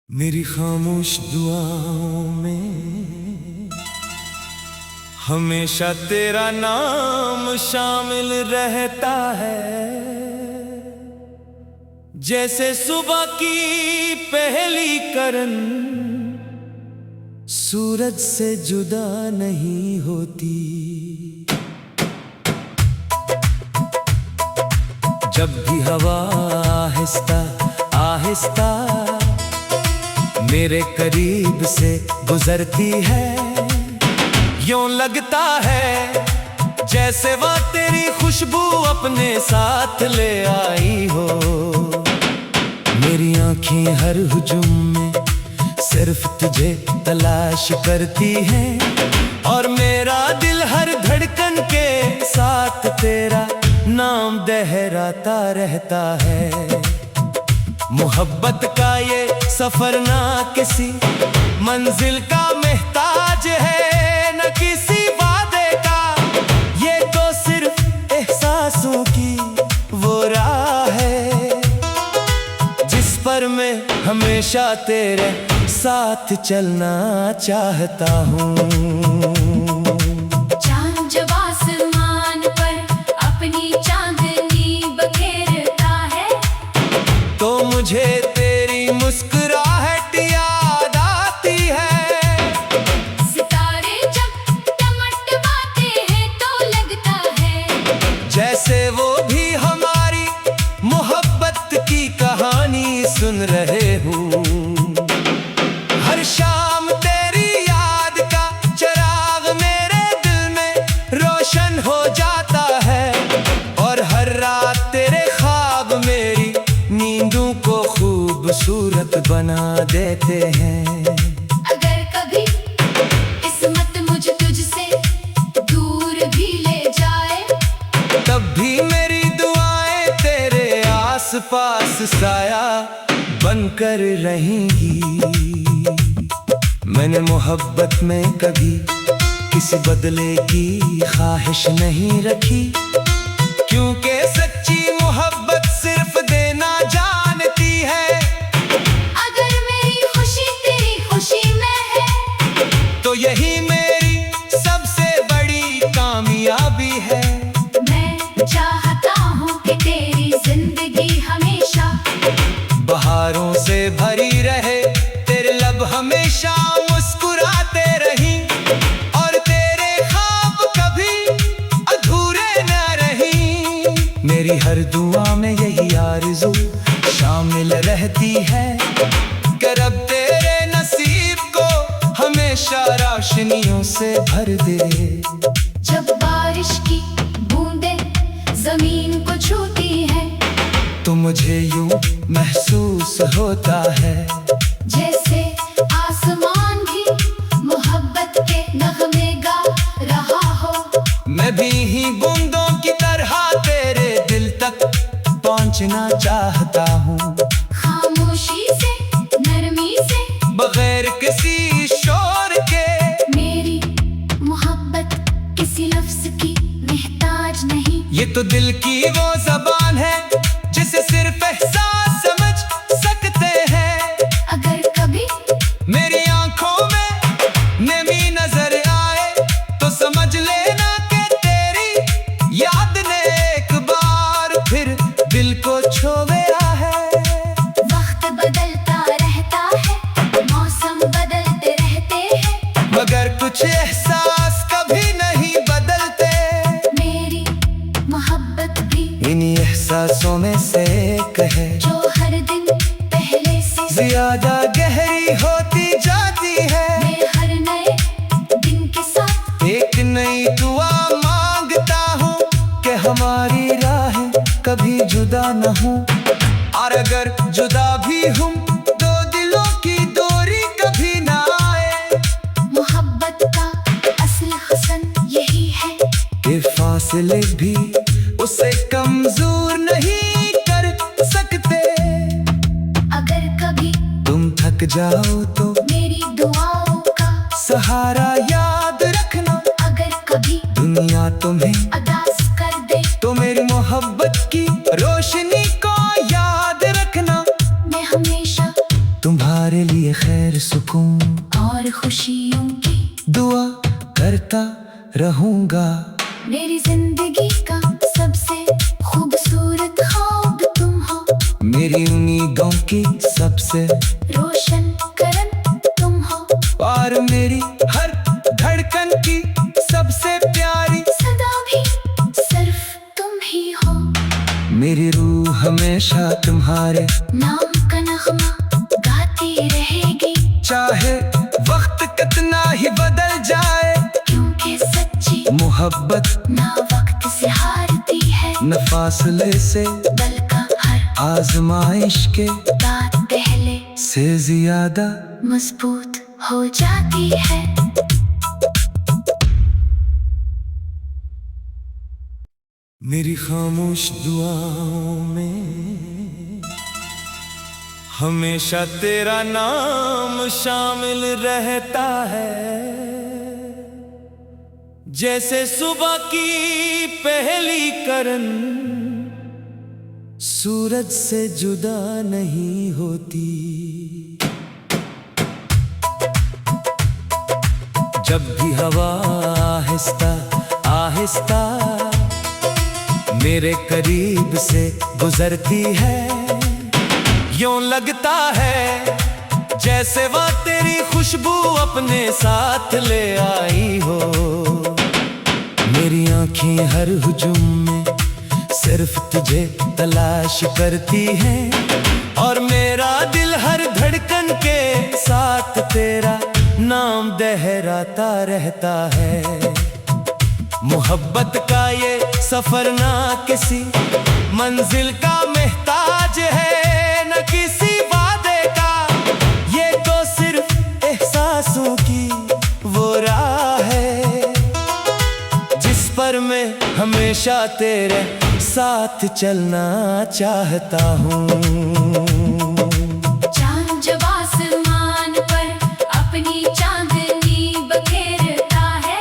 मेरी खामोश दुआओं में हमेशा तेरा नाम शामिल रहता है। जैसे सुबह की पहली किरण सूरज से जुदा नहीं होती। जब भी हवा आहिस्ता आहिस्ता मेरे करीब से गुजरती है, यूं लगता है जैसे वह तेरी खुशबू अपने साथ ले आई हो। मेरी आंखें हर हुजूम में सिर्फ तुझे तलाश करती हैं और मेरा दिल हर धड़कन के साथ तेरा नाम दोहराता रहता है। मोहब्बत का ये सफर ना किसी मंजिल का महताज है, न किसी वादे का, ये तो सिर्फ एहसासों की वो राह है जिस पर मैं हमेशा तेरे साथ चलना चाहता हूँ। चांद जब आसमान पर अपनी चांदनी बखेरता है, तो मुझे तेरी मुस्कुराहट याद आती है। सितारे जब टमटमाते हैं तो लगता है जैसे वो भी हमारी मोहब्बत की कहानी सुन रहे हूँ। हर शाम तेरी याद का चिराग मेरे दिल में रोशन हो जाता है और हर रात तेरे ख्वाब मेरी नींदों को खूबसूरत बना देते हैं। अगर कभी किस्मत मुझे तुझसे दूर भी ले जाए, तब भी मेरी दुआएं तेरे आसपास साया बनकर रहेंगी। मैंने मोहब्बत में कभी किसी बदले की ख्वाहिश नहीं रखी, क्योंकि सच्ची मोहब्बत सिर्फ देना जानती है। अगर मेरी खुशी तेरी खुशी में है, तो यही मेरी सबसे बड़ी कामयाबी है। मैं चाहता हूँ कि तेरी जिंदगी हमेशा बहारों से भरी रहे, तेरे लब हमेशा मुस्कुराते रहीं और तेरे ख्वाब कभी अधूरे न रहीं। मेरी हर दुआ में यही आरज़ू शामिल रहती है कि रब तेरे नसीब को हमेशा रोशनियों से भर दे। जब बारिश की बूंदें जमीन को छूती हैं, तो मुझे यूं महसूस होता है जैसे आसमान भी मोहब्बत के नगमे गा रहा हो। मैं भी ही बूंदों की तरह तेरे दिल तक पहुंचना चाहता हूँ। खामोशी से नरमी से बगैर किसी शोर के मेरी मोहब्बत किसी लफ्ज की मोहताज नहीं। ये तो दिल की वो जबान है जिसे सिर्फ एहसास समझ सकते हैं। अगर कभी मेरी आंखों में नमी नजर आए तो समझ लेना कि तेरी याद ने एक बार फिर दिल को छुआ है। वक्त बदलता रहता है, मौसम बदलते रहते हैं, मगर कुछ एहसास कभी नहीं बदलते। मेरी मोहब्बत भी इन्हीं एहसासों में से एक है जो हर दिन पहले से ज्यादा गहरी होती जाती है। मैं हर नए दिन के साथ एक नई दुआ मांगता हूँ कि हमारी राहें कभी जुदा न हो, और अगर जुदा भी हूँ तो दिलों की दूरी कभी ना आए। मोहब्बत का असल हसन यही है कि फासले भी उसे कमजोर नहीं कर सकते। अगर कभी तुम थक जाओ तो मेरी दुआओं का सहारा याद रखना। अगर कभी दुनिया तुम्हें अदास कर दे तो मेरी मोहब्बत की रोशनी को याद रखना। मैं हमेशा तुम्हारा तुम्हारे लिए खैर सुकून और खुशियों की दुआ करता रहूंगा। मेरी जिंदगी का सबसे खूबसूरत ख्वाब तुम हो, मेरी उम्मीदों की सबसे रोशन करन तुम हो, और मेरी हर धड़कन की सबसे प्यारी सदा भी सिर्फ तुम ही हो। मेरी रूह हमेशा तुम्हारे नाम का नगमा गाती रहेगी, चाहे वक्त कितना ही बदल जाए, क्योंकि सच्ची मोहब्बत ना वक्त से हारती है, न फासले से बल्कि हर आजमाइश के बात पहले से ज्यादा मजबूत हो जाती है। मेरी खामोश दुआओं में हमेशा तेरा नाम शामिल रहता है। जैसे सुबह की पहली करन सूरज से जुदा नहीं होती, जब भी हवा आहिस्ता आहिस्ता मेरे करीब से गुजरती है, यूं लगता है जैसे वह तेरी खुशबू अपने साथ ले आई हो। मेरी आंखें हर हुजूम में सिर्फ तुझे तलाश करती हैं, और मेरा दिल हर धड़कन के साथ तेरा नाम दोहराता रहता है। मोहब्बत का ये सफर ना किसी मंजिल का महताज है, न किसी वादे का, ये तो सिर्फ एहसासों की वो राह है, जिस पर मैं हमेशा तेरे साथ चलना चाहता हूँ। चांद जब आसमान पर अपनी चांदनी बखेरता है,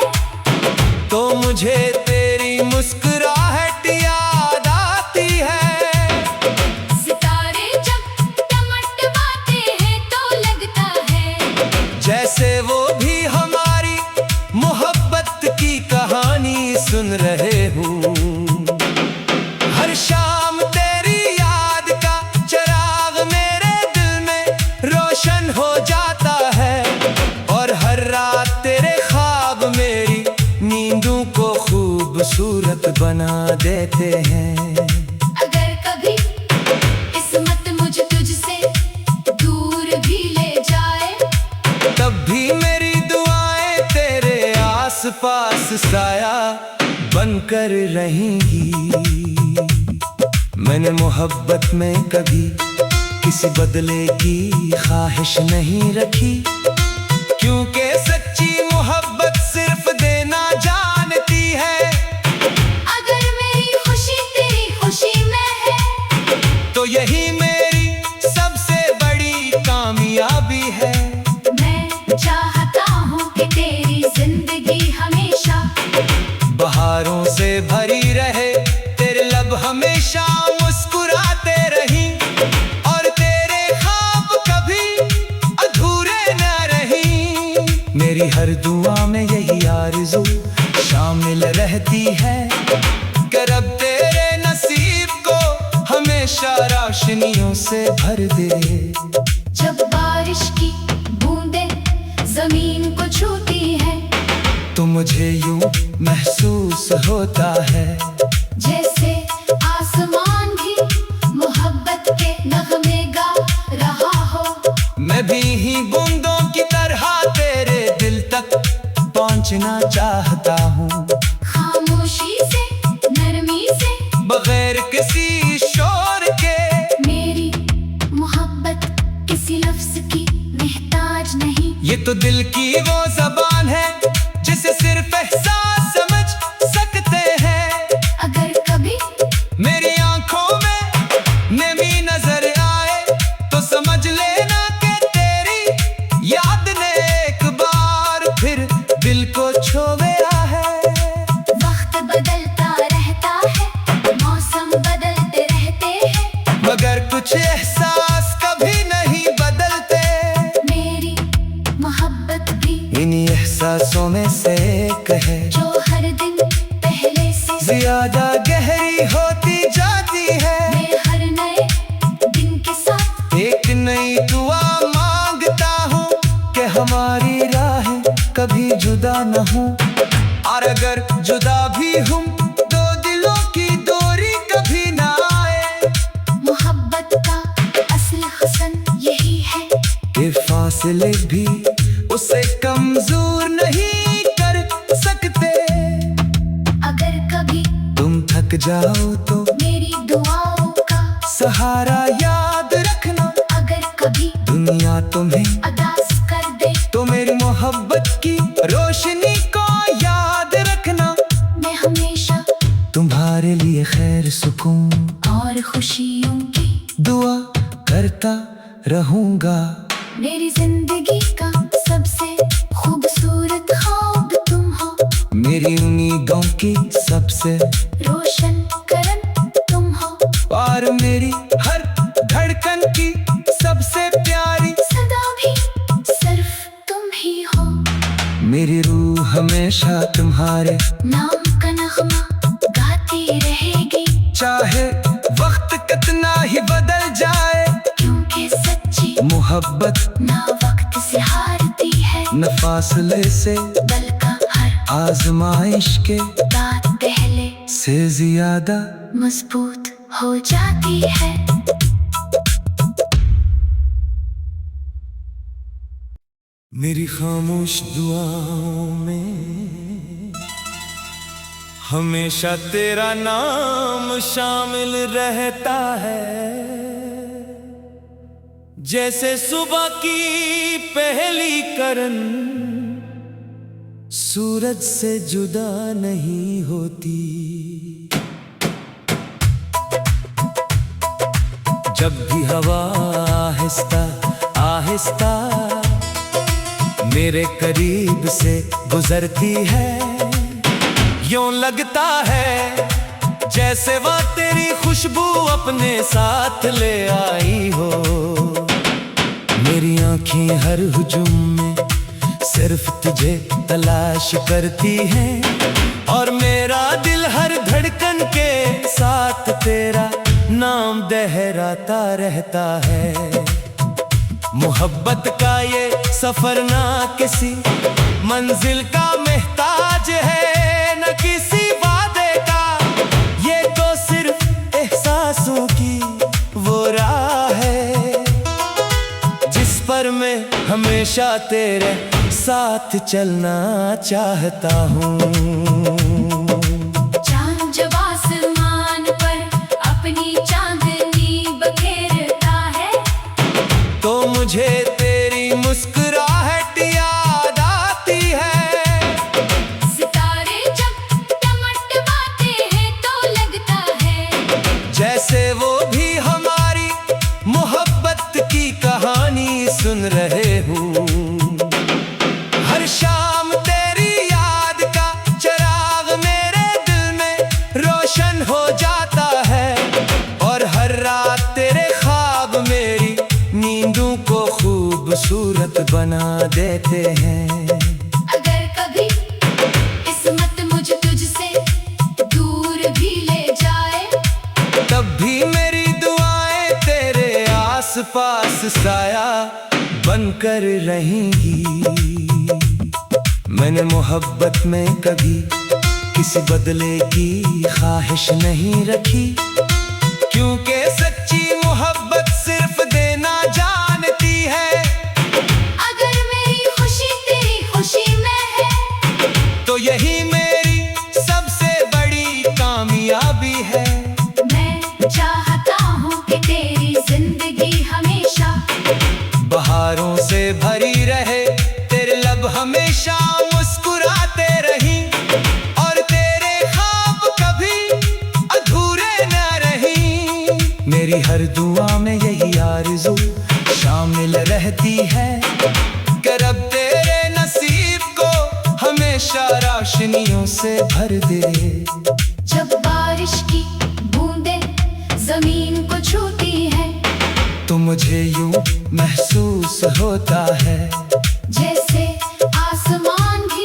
तो मुझे तेरी मुस्कुराहट याद आती है। सितारे जब टमटमाते हैं तो लगता है जैसे वो भी हमारी मोहब्बत की कहानी सुन रहे हूँ। हर शाम तेरी याद का चिराग मेरे दिल में रोशन हो जाता है, और हर रात तेरे ख्वाब मेरी नींदों को खूबसूरत बना देते हैं। अगर कभी किस्मत मुझे तुझसे दूर भी ले जाए, तब भी मेरी दुआएं तेरे आसपास साया बनकर रहेंगी। मैंने मोहब्बत में कभी किसी बदले की ख्वाहिश नहीं रखी, क्योंकि सच्ची मोहब्बत सिर्फ देना जानती है। अगर मेरी खुशी तेरी खुशी में है, तो यही मेरी सबसे बड़ी कामयाबी है। मैं चाहता हूँ कि तेरी जिंदगी हमेशा बहारों से भरी रहे, तेरे लब हमेशा मुस्कुराते रहीं, और तेरे ख्वाब कभी अधूरे न रहीं। मेरी हर दुआ में यही आरज़ू शामिल रहती है, कि रब तेरे नसीब को हमेशा रोशनियों से भर दे। जब बारिश की बूंदें जमीन को छूती है, तो मुझे यूं महसूस होता है जैसे आसमान भी मोहब्बत के नगमे गा रहा हो। मैं भी ही बूंदों की तरह तेरे दिल तक पहुंचना चाहता हूँ, खामोशी से नरमी से बगैर किसी शोर के। मेरी मोहब्बत किसी लफ्ज की मोहताज नहीं, ये तो दिल की वो जबान है जिसे सिर्फ एहसास समझ सकते हैं। अगर कभी मेरी आंखों में नमी नजर आए, तो समझ लेना कि तेरी याद ने एक बार फिर दिल को छुआ है। वक्त बदलता रहता है, मौसम बदलते रहते हैं, मगर कुछ एहसास कभी नहीं बदलते। एहसासों में से एक है जो हर दिन पहले से ज्यादा गहरी होती जाती है। मैं हर नए दिन के साथ एक नई दुआ मांगता हूँ कि हमारी राहें कभी जुदा न हो, और अगर जुदा भी हूँ तो दिलों की दूरी कभी ना आए। मोहब्बत का असल हुस्न यही है कि फासले भी उसे कमजोर नहीं कर सकते। अगर कभी तुम थक जाओ तो मेरी दुआओं का सहारा याद रखना। अगर कभी दुनिया तुम्हें अदास कर दे तो मेरी मोहब्बत की रोशनी को याद रखना। मैं हमेशा तुम्हारे लिए खैर सुकून और खुशियों की दुआ करता रहूंगा। मेरी जिंदगी का सबसे खूबसूरत ख्वाब तुम हो, मेरी उम्मीदों की सबसे रोशन करन तुम हो, और मेरी हर धड़कन की सबसे प्यारी सदा भी सिर्फ तुम ही हो। मेरी रूह हमेशा तुम्हारे नाम का नगमा गाती रहेगी, चाहे वक्त कितना ही बदल जाए। क्योंकि सच्ची मोहब्बत ना वक्त से हारती है, न फासले से बल्कि हर आजमाइश के बात पहले से ज्यादा मजबूत हो जाती है। मेरी खामोश दुआओं में हमेशा तेरा नाम शामिल रहता है। जैसे सुबह की पहली करन सूरज से जुदा नहीं होती। जब भी हवा आहिस्ता आहिस्ता मेरे करीब से गुजरती है, यूं लगता है जैसे वह तेरी खुशबू अपने साथ ले आई हो। मेरी आंखें हर हुजूम में सिर्फ तुझे तलाश करती हैं, और मेरा दिल हर धड़कन के साथ तेरा नाम दोहराता रहता है। मोहब्बत का ये सफर ना किसी मंजिल का महताज है, न किसी वादे का, ये तो सिर्फ एहसासों की वो राह है जिस पर मैं हमेशा तेरे साथ चलना चाहता हूँ। चांद जब आसमान पर अपनी चांदनी बखेरता है, तो मुझे तेरी मुस्कुराहट याद आती है। सितारे जब टमटमाते हैं तो लगता है जैसे वो भी हमारी मोहब्बत की कहानी सुन रहे हूँ। हर शाम तेरी याद का चिराग मेरे दिल में रोशन हो जाता है, और हर रात तेरे ख्वाब मेरी नींदों को खूबसूरत बना देते हैं। अगर कभी किस्मत मुझे तुझसे दूर भी ले जाए, तब भी मेरी दुआएं तेरे आसपास साया बनकर रहेंगी। मैंने मोहब्बत में कभी किसी बदले की ख्वाहिश नहीं रखी, क्योंकि सच्ची मोहब्बत सिर्फ देना जानती है। अगर मेरी खुशी तेरी खुशी में है, तो यही मेरी सबसे बड़ी कामयाबी है। मैं चाहता हूँ कि तेरी जिंदगी हमेशा बहारों से भरी रहे, तेरे लब हमेशा मुस्कुराते रहीं, और तेरे ख्वाब कभी अधूरे न रहीं। मेरी हर दुआ में यही आरज़ू शामिल रहती है कि रब तेरे नसीब को हमेशा रोशनियों से भर दे। जब बारिश की बूंदें जमीन को छूती है, तो मुझे यूं महसूस होता है जैसे आसमान भी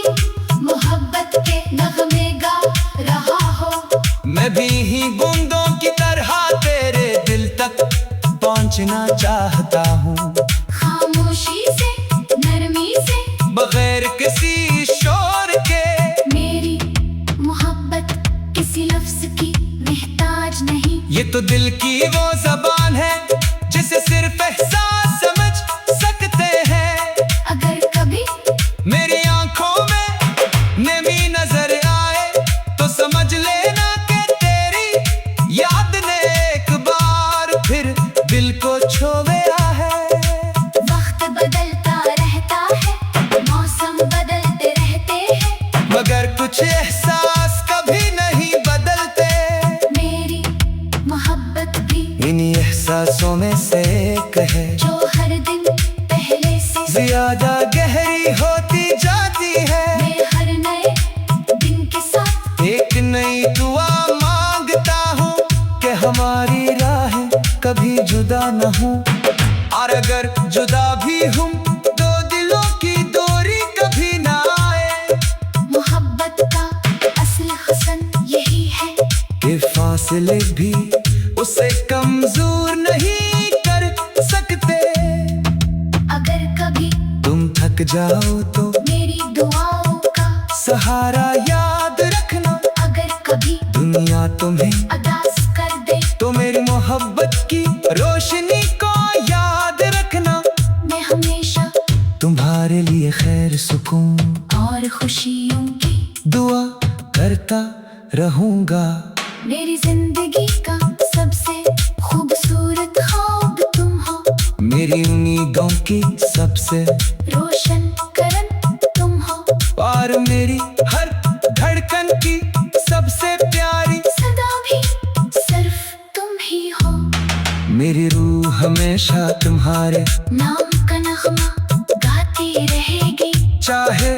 सोचना चाहता हूँ, खामोशी से, नरमी से, बगैर किसी शोर के। मेरी मोहब्बत किसी लफ्ज की मोहताज नहीं। ये तो दिल की वो जबान है जिसे सिर्फ एहसास समझ सकते हैं। अगर कभी मेरी आंखों में नमी नजर आए तो समझ लेना कि तेरी याद ने एक बार फिर दिल को छू गया है। वक्त बदलता रहता है, मौसम बदलते रहते हैं, मगर कुछ एहसास कभी नहीं बदलते। मेरी मोहब्बत भी इन्हीं एहसासों में से एक है जो हर दिन पहले से ज्यादा गहरी होती जाती है। मैं हर नए दिन के साथ एक नई दुआ मांगता हूँ कि हमारी राहें कभी जुदा न हों, और अगर जुदा भी हूँ तो दिलों की दूरी कभी ना आए। मोहब्बत का असल हुस्न यही है कि फासले भी उसे कमजोर नहीं कर सकते। अगर कभी तुम थक जाओ तो मेरी दुआओं का सहारा याद रखना। अगर कभी दुनिया तुम्हें अदास कर दे तो मेरी मोहब्बत की रोशनी को याद रखना। मैं हमेशा तुम्हारे लिए खैर सुकून और खुशियों की दुआ करता रहूंगा। मेरी जिंदगी का सबसे खूबसूरत ख्वाब तुम हो, मेरी उम्मीदों की सबसे रोशन करन तुम हो, और मेरी हर धड़कन की सबसे प्यारी। सदा भी सिर्फ तुम ही हो। मेरी रूह हमेशा तुम्हारे नाम का नगमा गाती रहेगी, चाहे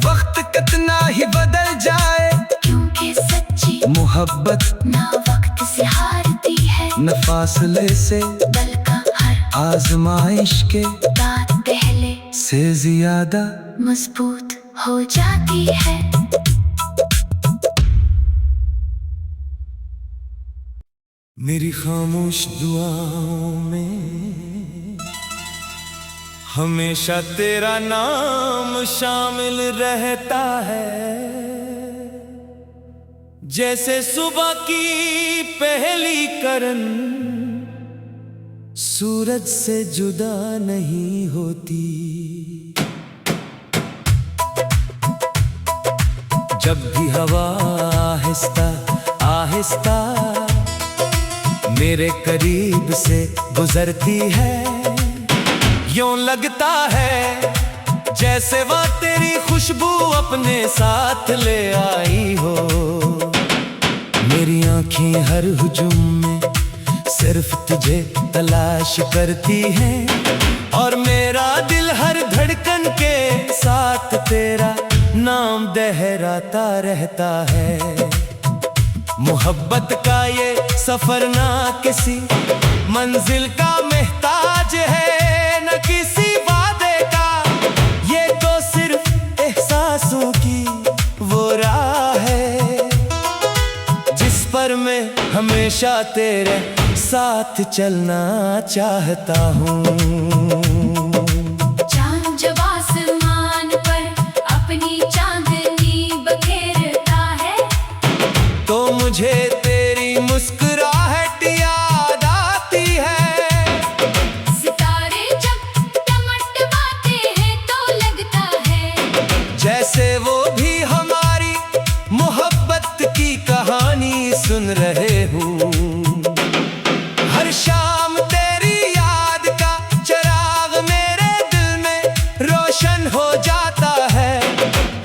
वक्त कितना ही बदल जाए। क्योंकि सच्ची मोहब्बत ना वक्त से हारती है, न फासले से बल्कि हर आजमाइश के बात पहले से ज्यादा मजबूत हो जाती है। मेरी खामोश दुआओं में हमेशा तेरा नाम शामिल रहता है। जैसे सुबह की पहली करन सूरज से जुदा नहीं होती। जब भी हवा आहिस्ता आहिस्ता मेरे करीब से गुजरती है, यूं लगता है जैसे वह तेरी खुशबू अपने साथ ले आई हो। मेरी आंखें हर हुजूम में सिर्फ तुझे तलाश करती हैं, और मेरा दिल हर धड़कन के साथ तेरा नाम दोहराता रहता है। मोहब्बत का ये सफर ना किसी मंजिल का महताज है, न किसी वादे का, ये तो सिर्फ एहसासों की वो राह है जिस पर मैं हमेशा तेरे साथ चलना चाहता हूँ। चांद जब आसमान पर अपनी चांदनी बखेरता है, तो मुझे तेरी मुस्कुराहट याद आती है। सितारे जब टमटमाते हैं तो लगता है जैसे वो भी हमारी मोहब्बत की कहानी सुन रहे हूँ। हर शाम तेरी याद का चिराग मेरे दिल में रोशन हो जाता है,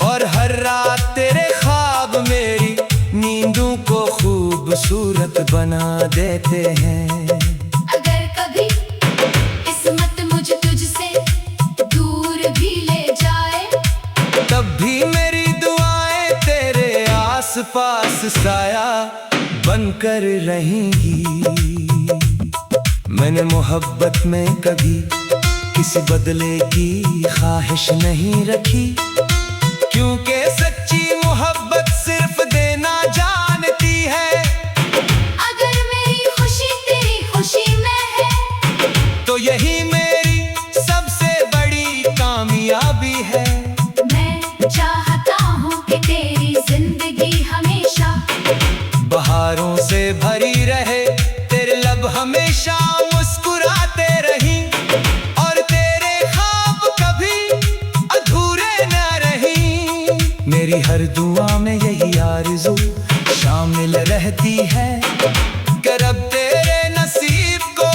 और हर रात तेरे ख्वाब मेरी नींदों को खूबसूरत बना देते हैं। अगर कभी किस्मत मुझे तुझसे दूर भी ले जाए, तब भी मेरी दुआएं तेरे आसपास साया बनकर रहेंगी। मैंने मोहब्बत में कभी किसी बदले की ख्वाहिश नहीं रखी, क्योंकि सच्ची मोहब्बत सिर्फ देना जानती है। अगर मेरी खुशी तेरी खुशी में है मेरी हर दुआ में यही आरज़ू शामिल रहती है कि रब तेरे नसीब को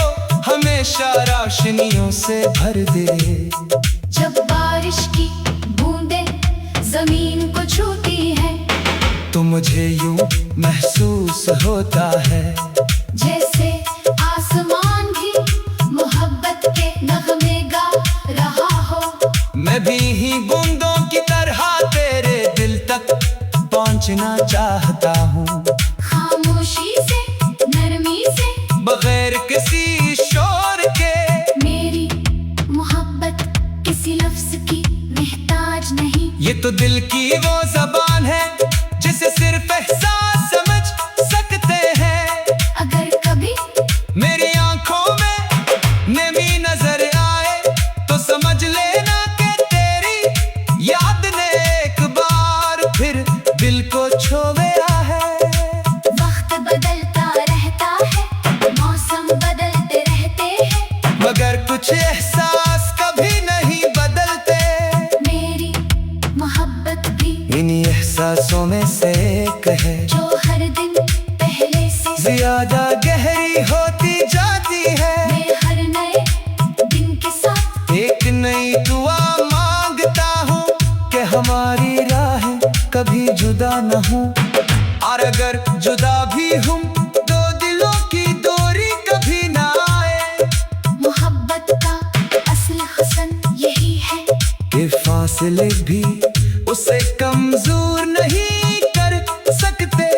हमेशा रोशनियों से भर दे। जब बारिश की बूंदें जमीन को छूती है तो मुझे यूं महसूस होता है जैसे आसमान भी मोहब्बत के नगमे गा रहा हो। मैं भी ही बूंदों की तरह तेरे दिल तक पहुंचना चाहता हूँ, खामोशी से नरमी से बगैर किसी शोर के। मेरी मोहब्बत किसी लफ्ज की मोहताज नहीं, ये तो दिल की वो जबान है जिसे सिर्फ एहसास समझ सकते हैं। अगर कभी मेरी आंखों में नमी नजर आए तो समझ लेना कि तेरी याद ने एक बार फिर दिल को छू गया है। वक्त बदलता रहता है, मौसम बदलते रहते हैं, मगर कुछ एहसास कभी नहीं बदलते। मेरी मोहब्बत भी इन्हीं एहसासों में से एक है जो हर दिन पहले से ज्यादा गहरी होती जाती है। मैं हर नए दिन के साथ एक नई दुआ मांगता हूँ कि हमारी राहें कभी जुदा न हो, और अगर जुदा भी हूँ तो दिलों की दूरी कभी ना आए। मोहब्बत का असल हसन यही है कि फासले भी उसे कमजोर नहीं कर सकते।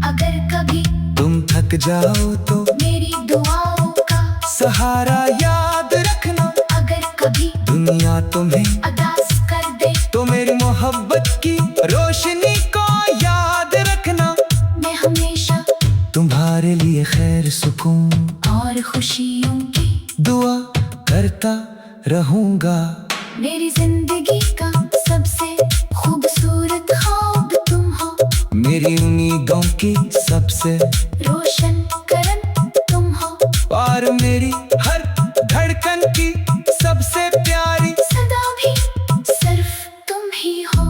अगर कभी तुम थक जाओ तो मेरी दुआओं का सहारा याद रखना, अगर कभी दुनिया तुम्हें अदास कर दे तो मेरी मोहब्बत की रोशनी को याद रखना। मैं हमेशा तुम्हारे लिए खैर सुकून और खुशियों की दुआ करता रहूंगा। मेरी जिंदगी का सबसे खूबसूरत ख्वाब तुम हो, मेरी उम्मीदों की सबसे रोशन करन तुम हो, और मेरी हर धड़कन की सबसे प्यारी सदा भी सिर्फ तुम ही हो।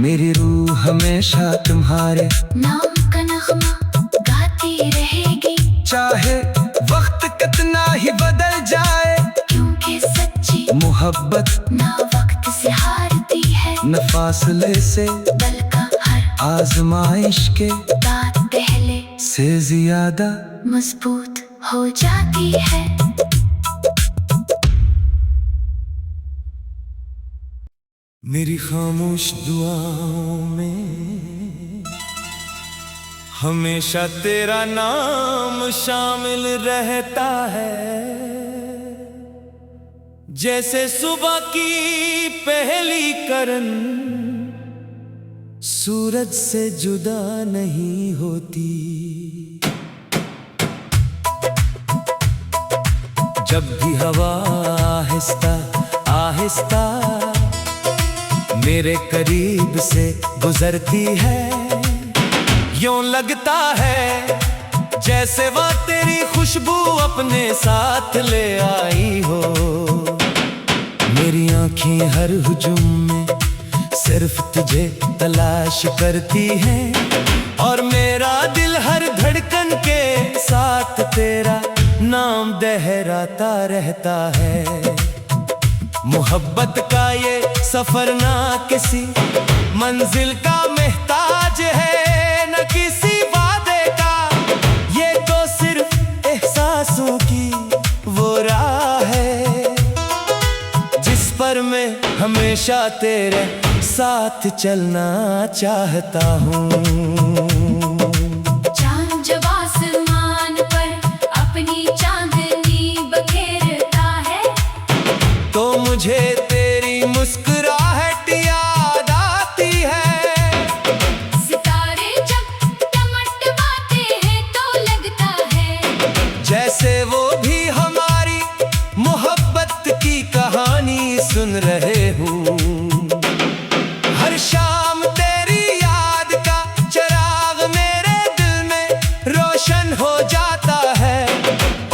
मेरी रूह हमेशा तुम्हारे नाम का नगमा गाती रहेगी, चाहे वक्त कितना ही बदल जाए। क्योंकि सच्ची मोहब्बत ना वक्त से हारती है, न फासले से बल्कि हर आजमाइश के बात पहले से ज्यादा मजबूत हो जाती है। मेरी खामोश दुआओं में हमेशा तेरा नाम शामिल रहता है, जैसे सुबह की पहली करन सूरज से जुदा नहीं होती। जब भी हवा आहिस्ता आहिस्ता मेरे करीब से गुजरती है, यूं लगता है जैसे वह तेरी खुशबू अपने साथ ले आई हो। मेरी आंखें हर हुजूम में सिर्फ तुझे तलाश करती हैं, और मेरा दिल हर धड़कन के साथ तेरा नाम दोहराता रहता है। मोहब्बत का ये सफर ना किसी मंजिल का महताज है, न किसी वादे का, ये तो सिर्फ एहसासों की वो राह है जिस पर मैं हमेशा तेरे साथ चलना चाहता हूँ। चांद जब आसमान पर अपनी चांदनी बखेरता है, तो मुझे तेरी मुस्कुराहट याद आती है। सितारे जब टमटमाते हैं तो लगता है जैसे वो भी हमारी मोहब्बत की कहानी सुन रहे हूँ। हर शाम तेरी याद का चिराग मेरे दिल में रोशन हो जाता है,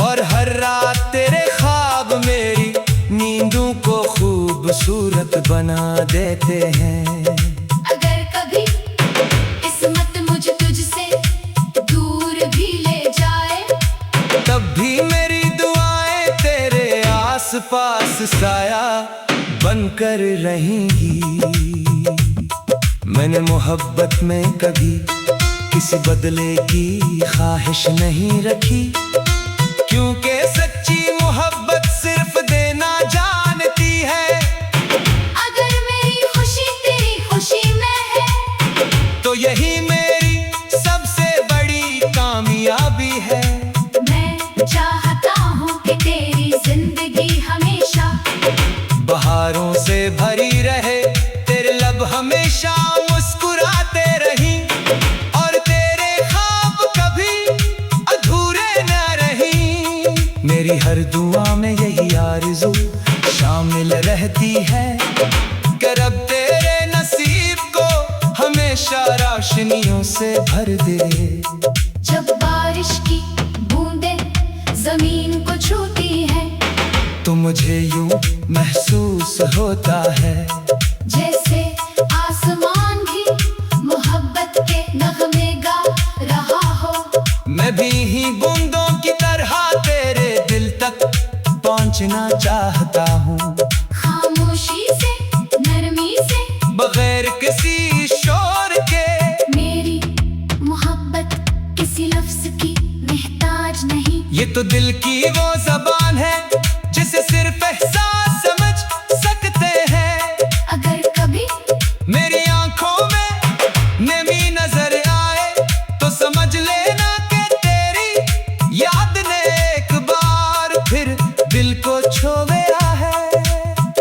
और हर रात तेरे ख्वाब मेरी नींदों को खूबसूरत बना देते हैं। पास साया बनकर रहेंगी। मैंने मोहब्बत में कभी किसी बदले की ख्वाहिश नहीं रखी, क्योंकि सच्ची मोहब्बत सिर्फ देना जानती है। अगर मेरी खुशी तेरी खुशी में है, तो यही मेरी सबसे बड़ी कामयाबी है। मैं चाहता हूँ कि तेरी जिंदगी हमेशा बहारों से भरी रहे, तेरे लब हमेशा मुस्कुराते रहीं, और तेरे ख्वाब कभी अधूरे न रहीं। मेरी हर दुआ में यही आरज़ू शामिल रहती है कि रब तेरे नसीब को हमेशा रोशनियों से भर दे। जब बारिश की बूंदें जमीन को छूती हैं, तो मुझे यूं महसूस होता है जैसे आसमान भी मोहब्बत के नगमे गा रहा हो। मैं भी ही बूंदों की तरह तेरे दिल तक पहुंचना चाहता हूँ, खामोशी से नरमी से बगैर किसी शोर के। मेरी मोहब्बत किसी लफ्ज की मोहताज नहीं, ये तो दिल की वो जबान है जिसे सिर्फ एहसास समझ सकते हैं। अगर कभी मेरी आंखों में नमी नजर आए, तो समझ लेना कि तेरी याद ने एक बार फिर दिल को छू गया है।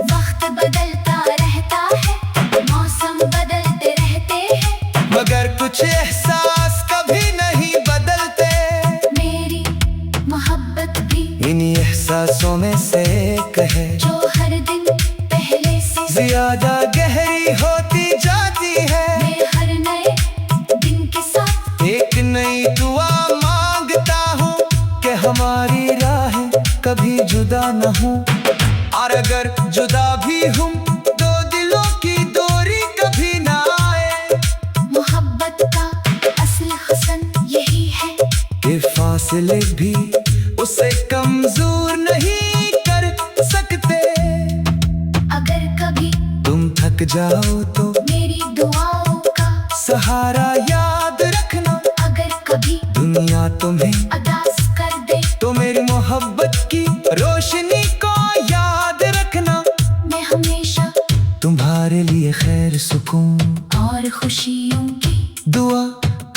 वक्त बदलता रहता है, मौसम बदलते रहते हैं, मगर कुछ एहसास कभी नहीं बदलते। मेरी मोहब्बत भी इन्हीं एहसासों में से एक है जो हर दिन पहले से ज्यादा गहरी होती जाती है। मैं हर नए दिन के साथ एक नई दुआ मांगता हूँ कि हमारी राहें कभी जुदा न हो, और अगर जुदा भी हूँ तो दिलों की दूरी कभी ना आए। मोहब्बत का असल हसन यही है कि फासले भी उसे कमजोर नहीं कर सकते। अगर कभी तुम थक जाओ तो मेरी दुआओं का सहारा याद रखना। अगर कभी दुनिया तुम्हें अदास कर दे, तो मेरी मोहब्बत की रोशनी को याद रखना। मैं हमेशा तुम्हारे लिए खैर सुकून और खुशियों की दुआ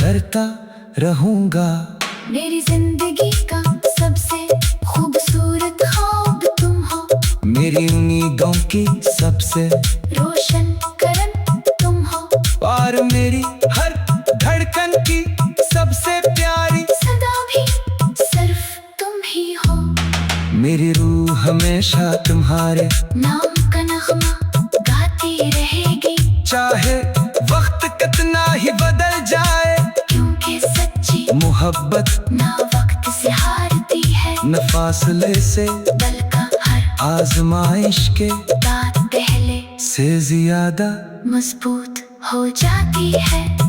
करता रहूंगा। मेरी जिंदगी का सबसे खूबसूरत ख्वाब तुम हो, मेरी उम्मीदों की सबसे रोशन करन तुम हो, और मेरी हर धड़कन की सबसे प्यारी सदा भी सिर्फ तुम ही हो। मेरी रूह हमेशा तुम्हारे नाम का नगमा गाती रहेगी, चाहे वक्त कितना ही बदल जाए। क्योंकि सच्ची मोहब्बत ना वक्त से हारती है, न फासले से बल्कि हर आजमाइश के बात पहले से ज्यादा मजबूत हो जाती है।